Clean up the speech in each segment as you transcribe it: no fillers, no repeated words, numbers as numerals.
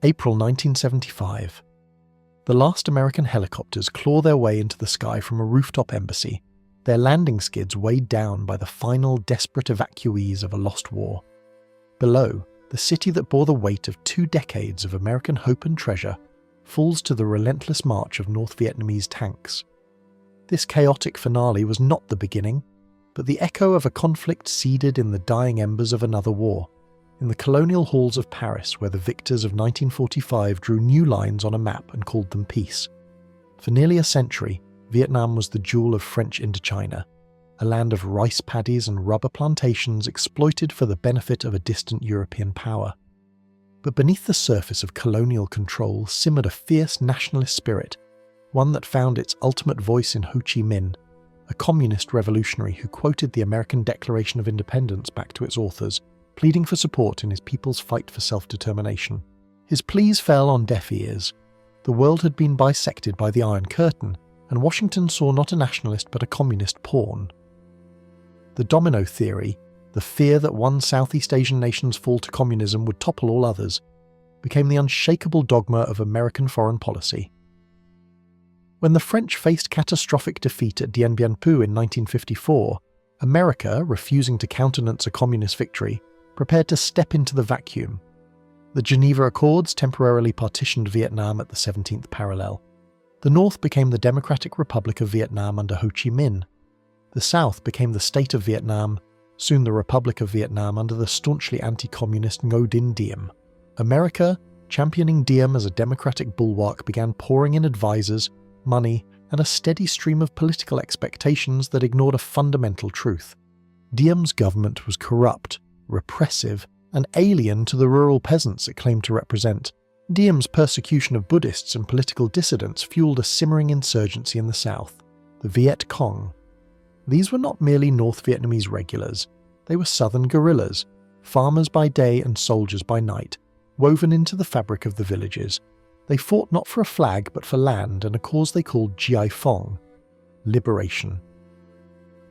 April 1975. The last American helicopters claw their way into the sky from a rooftop embassy, their landing skids weighed down by the final desperate evacuees of a lost war. Below, the city that bore the weight of 2 decades of American hope and treasure falls to the relentless march of North Vietnamese tanks. This chaotic finale was not the beginning, but the echo of a conflict seeded in the dying embers of another war, in the colonial halls of Paris, where the victors of 1945 drew new lines on a map and called them peace. For nearly a century, Vietnam was the jewel of French Indochina, a land of rice paddies and rubber plantations exploited for the benefit of a distant European power. But beneath the surface of colonial control simmered a fierce nationalist spirit, one that found its ultimate voice in Ho Chi Minh, a communist revolutionary who quoted the American Declaration of Independence back to its authors, pleading for support in his people's fight for self-determination. His pleas fell on deaf ears. The world had been bisected by the Iron Curtain, and Washington saw not a nationalist but a communist pawn. The domino theory, the fear that one Southeast Asian nation's fall to communism would topple all others, became the unshakable dogma of American foreign policy. When the French faced catastrophic defeat at Dien Bien Phu in 1954, America, refusing to countenance a communist victory, prepared to step into the vacuum. The Geneva Accords temporarily partitioned Vietnam at the 17th parallel. The North became the Democratic Republic of Vietnam under Ho Chi Minh. The South became the State of Vietnam, soon the Republic of Vietnam under the staunchly anti-communist Ngo Dinh Diem. America, championing Diem as a democratic bulwark, began pouring in advisors, money, and a steady stream of political expectations that ignored a fundamental truth. Diem's government was corrupt, repressive, and alien to the rural peasants it claimed to represent. Diem's persecution of Buddhists and political dissidents fueled a simmering insurgency in the south, the Viet Cong. These were not merely North Vietnamese regulars, they were southern guerrillas, farmers by day and soldiers by night, woven into the fabric of the villages. They fought not for a flag but for land and a cause they called Giai Phong, liberation.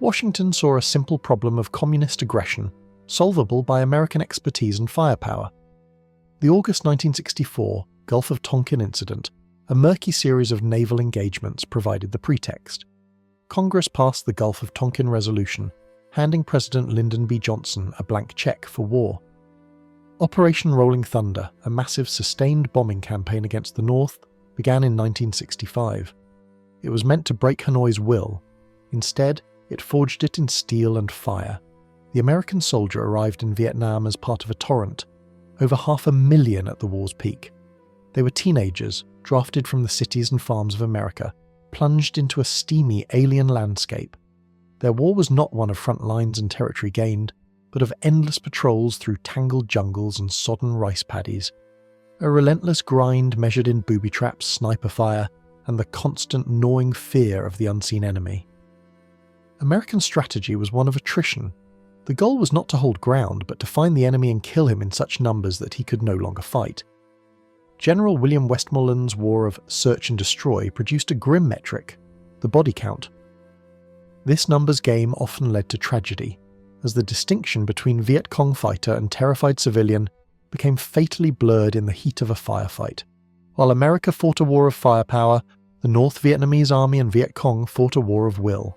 Washington saw a simple problem of communist aggression, solvable by American expertise and firepower. The August 1964 Gulf of Tonkin incident, a murky series of naval engagements, provided the pretext. Congress passed the Gulf of Tonkin Resolution, handing President Lyndon B. Johnson a blank check for war. Operation Rolling Thunder, a massive sustained bombing campaign against the North, began in 1965. It was meant to break Hanoi's will. Instead, it forged it in steel and fire. The American soldier arrived in Vietnam as part of a torrent, over 500,000 at the war's peak. They were teenagers, drafted from the cities and farms of America, plunged into a steamy alien landscape. Their war was not one of front lines and territory gained, but of endless patrols through tangled jungles and sodden rice paddies. A relentless grind measured in booby traps, sniper fire, and the constant gnawing fear of the unseen enemy. American strategy was one of attrition. The goal was not to hold ground, but to find the enemy and kill him in such numbers that he could no longer fight. General William Westmoreland's war of search and destroy produced a grim metric, the body count. This numbers game often led to tragedy, as the distinction between Viet Cong fighter and terrified civilian became fatally blurred in the heat of a firefight. While America fought a war of firepower, the North Vietnamese Army and Viet Cong fought a war of will.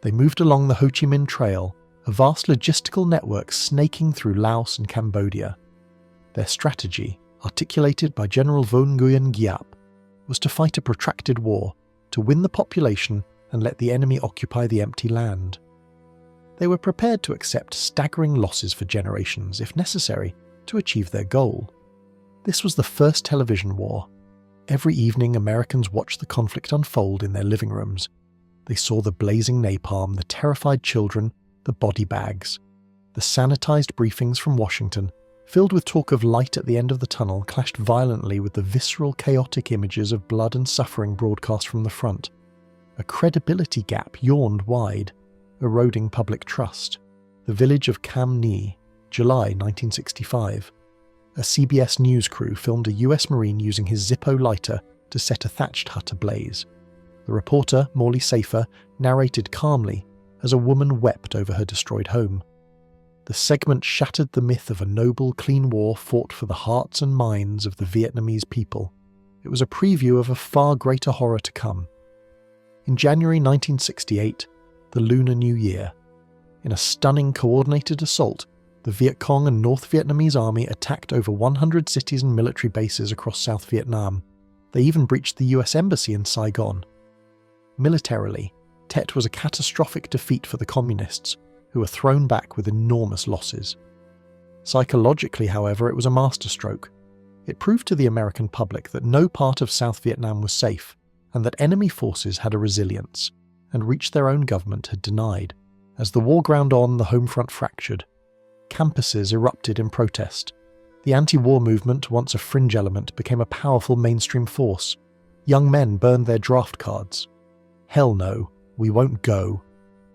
They moved along the Ho Chi Minh Trail, a vast logistical network snaking through Laos and Cambodia. Their strategy, articulated by General Vo Nguyen Giap, was to fight a protracted war, to win the population and let the enemy occupy the empty land. They were prepared to accept staggering losses for generations, if necessary, to achieve their goal. This was the first television war. Every evening, Americans watched the conflict unfold in their living rooms. They saw the blazing napalm, the terrified children, the body bags. The sanitized briefings from Washington, filled with talk of light at the end of the tunnel, clashed violently with the visceral, chaotic images of blood and suffering broadcast from the front. A credibility gap yawned wide, eroding public trust. The village of Cam Ni, July 1965. A CBS News crew filmed a US Marine using his Zippo lighter to set a thatched hut ablaze. The reporter, Morley Safer, narrated calmly as a woman wept over her destroyed home. The segment shattered the myth of a noble, clean war fought for the hearts and minds of the Vietnamese people. It was a preview of a far greater horror to come. In January 1968, the Lunar New Year, in a stunning coordinated assault, the Viet Cong and North Vietnamese army attacked over 100 cities and military bases across South Vietnam. They even breached the US Embassy in Saigon. Militarily, Tet was a catastrophic defeat for the Communists, who were thrown back with enormous losses. Psychologically, however, it was a masterstroke. It proved to the American public that no part of South Vietnam was safe, and that enemy forces had a resilience, and reach their own government had denied. As the war ground on, the home front fractured. Campuses erupted in protest. The anti-war movement, once a fringe element, became a powerful mainstream force. Young men burned their draft cards. "Hell no, we won't go,"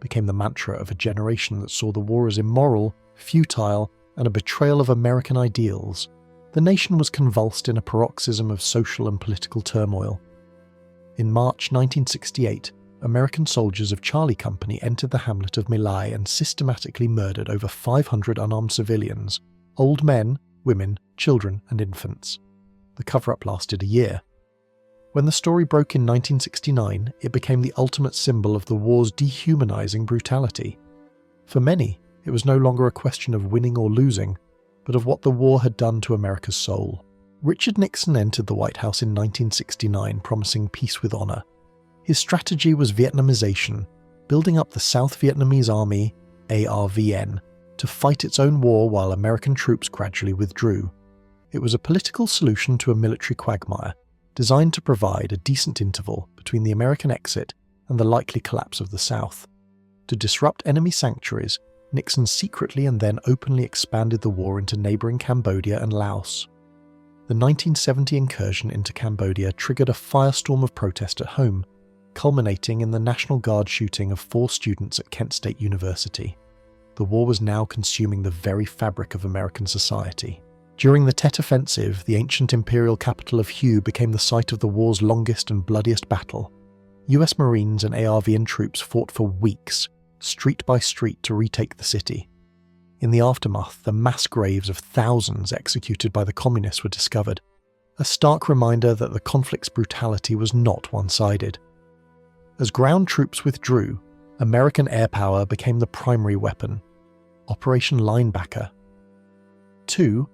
became the mantra of a generation that saw the war as immoral, futile, and a betrayal of American ideals. The nation was convulsed in a paroxysm of social and political turmoil. In March 1968, American soldiers of Charlie Company entered the hamlet of My Lai and systematically murdered over 500 unarmed civilians, old men, women, children, and infants. The cover-up lasted a year. When the story broke in 1969, it became the ultimate symbol of the war's dehumanizing brutality. For many, it was no longer a question of winning or losing, but of what the war had done to America's soul. Richard Nixon entered the White House in 1969, promising peace with honor. His strategy was Vietnamization, building up the South Vietnamese Army, ARVN, to fight its own war while American troops gradually withdrew. It was a political solution to a military quagmire, designed to provide a decent interval between the American exit and the likely collapse of the South. To disrupt enemy sanctuaries, Nixon secretly and then openly expanded the war into neighbouring Cambodia and Laos. The 1970 incursion into Cambodia triggered a firestorm of protest at home, culminating in the National Guard shooting of 4 students at Kent State University. The war was now consuming the very fabric of American society. During the Tet Offensive, the ancient imperial capital of Hue became the site of the war's longest and bloodiest battle. US Marines and ARVN troops fought for weeks, street by street, to retake the city. In the aftermath, the mass graves of thousands executed by the communists were discovered, a stark reminder that the conflict's brutality was not one-sided. As ground troops withdrew, American air power became the primary weapon. Operation Linebacker. 2.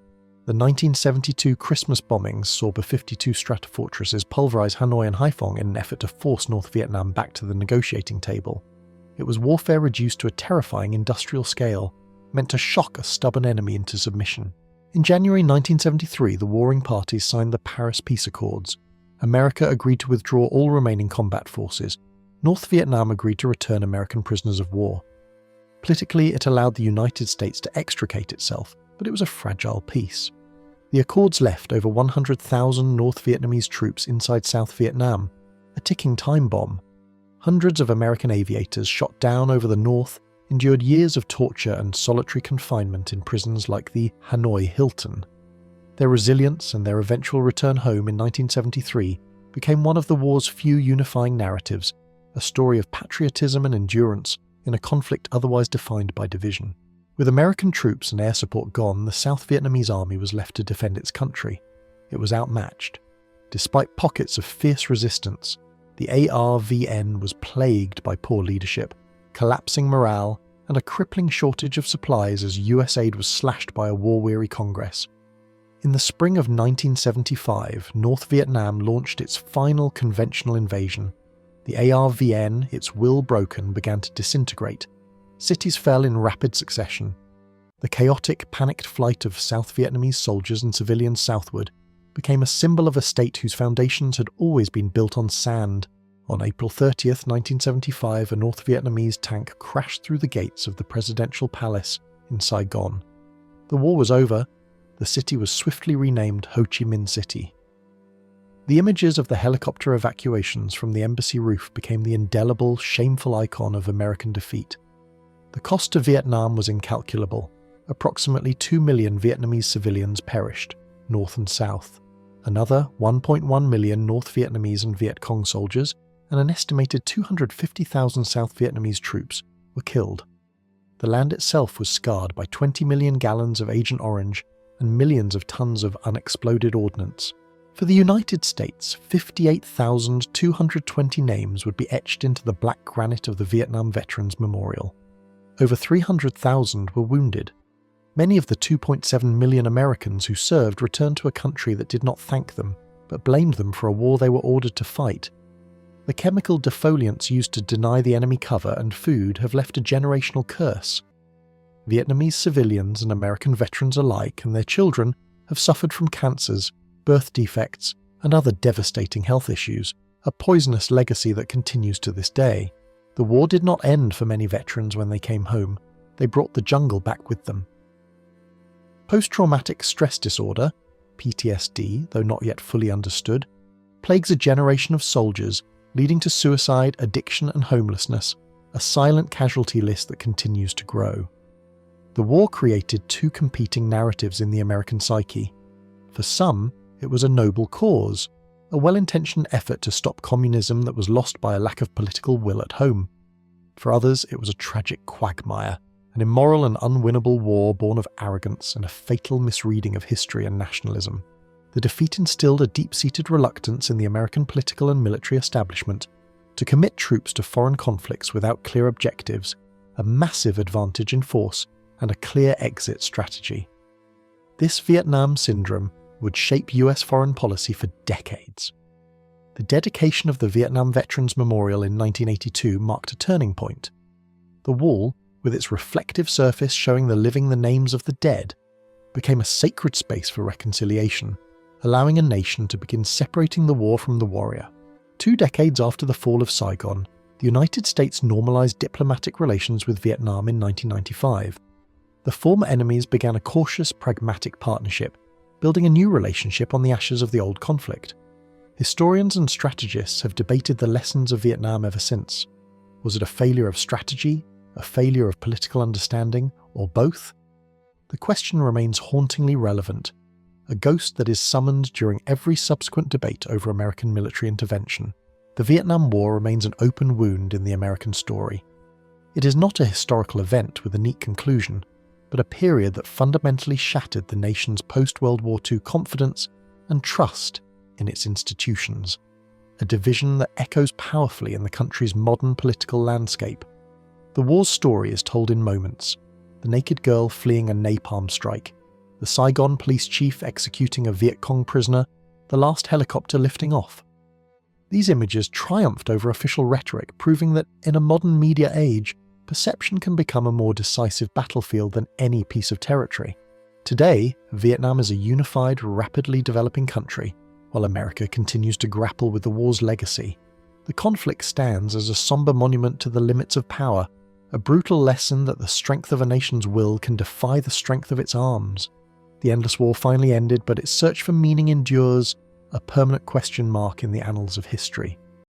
The 1972 Christmas bombings saw B-52 stratofortresses pulverize Hanoi and Haiphong in an effort to force North Vietnam back to the negotiating table. It was warfare reduced to a terrifying industrial scale, meant to shock a stubborn enemy into submission. In January 1973, the warring parties signed the Paris Peace Accords. America agreed to withdraw all remaining combat forces. North Vietnam agreed to return American prisoners of war. Politically, it allowed the United States to extricate itself, but it was a fragile peace. The Accords left over 100,000 North Vietnamese troops inside South Vietnam, a ticking time bomb. Hundreds of American aviators shot down over the north endured years of torture and solitary confinement in prisons like the Hanoi Hilton. Their resilience and their eventual return home in 1973 became one of the war's few unifying narratives, a story of patriotism and endurance in a conflict otherwise defined by division. With American troops and air support gone, the South Vietnamese army was left to defend its country. It was outmatched. Despite pockets of fierce resistance, the ARVN was plagued by poor leadership, collapsing morale, and a crippling shortage of supplies as US aid was slashed by a war-weary Congress. In the spring of 1975, North Vietnam launched its final conventional invasion. The ARVN, its will broken, began to disintegrate. Cities fell in rapid succession. The chaotic, panicked flight of South Vietnamese soldiers and civilians southward became a symbol of a state whose foundations had always been built on sand. On April 30th, 1975, a North Vietnamese tank crashed through the gates of the presidential palace in Saigon. The war was over. The city was swiftly renamed Ho Chi Minh City. The images of the helicopter evacuations from the embassy roof became the indelible, shameful icon of American defeat. The cost to Vietnam was incalculable. Approximately 2 million Vietnamese civilians perished, north and south. Another 1.1 million North Vietnamese and Viet Cong soldiers and an estimated 250,000 South Vietnamese troops were killed. The land itself was scarred by 20 million gallons of Agent Orange and millions of tons of unexploded ordnance. For the United States, 58,220 names would be etched into the black granite of the Vietnam Veterans Memorial. Over 300,000 were wounded. Many of the 2.7 million Americans who served returned to a country that did not thank them, but blamed them for a war they were ordered to fight. The chemical defoliants used to deny the enemy cover and food have left a generational curse. Vietnamese civilians and American veterans alike and their children have suffered from cancers, birth defects, and other devastating health issues, a poisonous legacy that continues to this day. The war did not end for many veterans when they came home. They brought the jungle back with them. Post-traumatic stress disorder, PTSD, though not yet fully understood, plagues a generation of soldiers, leading to suicide, addiction, and homelessness, a silent casualty list that continues to grow. The war created two competing narratives in the American psyche. For some, it was a noble cause, a well-intentioned effort to stop communism that was lost by a lack of political will at home. For others, it was a tragic quagmire, an immoral and unwinnable war born of arrogance and a fatal misreading of history and nationalism. The defeat instilled a deep-seated reluctance in the American political and military establishment to commit troops to foreign conflicts without clear objectives, a massive advantage in force, and a clear exit strategy. This Vietnam syndrome would shape US foreign policy for decades. The dedication of the Vietnam Veterans Memorial in 1982 marked a turning point. The wall, with its reflective surface showing the living the names of the dead, became a sacred space for reconciliation, allowing a nation to begin separating the war from the warrior. 2 decades after the fall of Saigon, the United States normalized diplomatic relations with Vietnam in 1995. The former enemies began a cautious, pragmatic partnership, building a new relationship on the ashes of the old conflict. Historians and strategists have debated the lessons of Vietnam ever since. Was it a failure of strategy, a failure of political understanding, or both? The question remains hauntingly relevant, a ghost that is summoned during every subsequent debate over American military intervention. The Vietnam War remains an open wound in the American story. It is not a historical event with a neat conclusion, but a period that fundamentally shattered the nation's post-World War II confidence and trust in its institutions, a division that echoes powerfully in the country's modern political landscape. The war's story is told in moments: the naked girl fleeing a napalm strike, the Saigon police chief executing a Viet Cong prisoner, the last helicopter lifting off. These images triumphed over official rhetoric, proving that in a modern media age, perception can become a more decisive battlefield than any piece of territory. Today, Vietnam is a unified, rapidly developing country, while America continues to grapple with the war's legacy. The conflict stands as a somber monument to the limits of power, a brutal lesson that the strength of a nation's will can defy the strength of its arms. The endless war finally ended, but its search for meaning endures, a permanent question mark in the annals of history.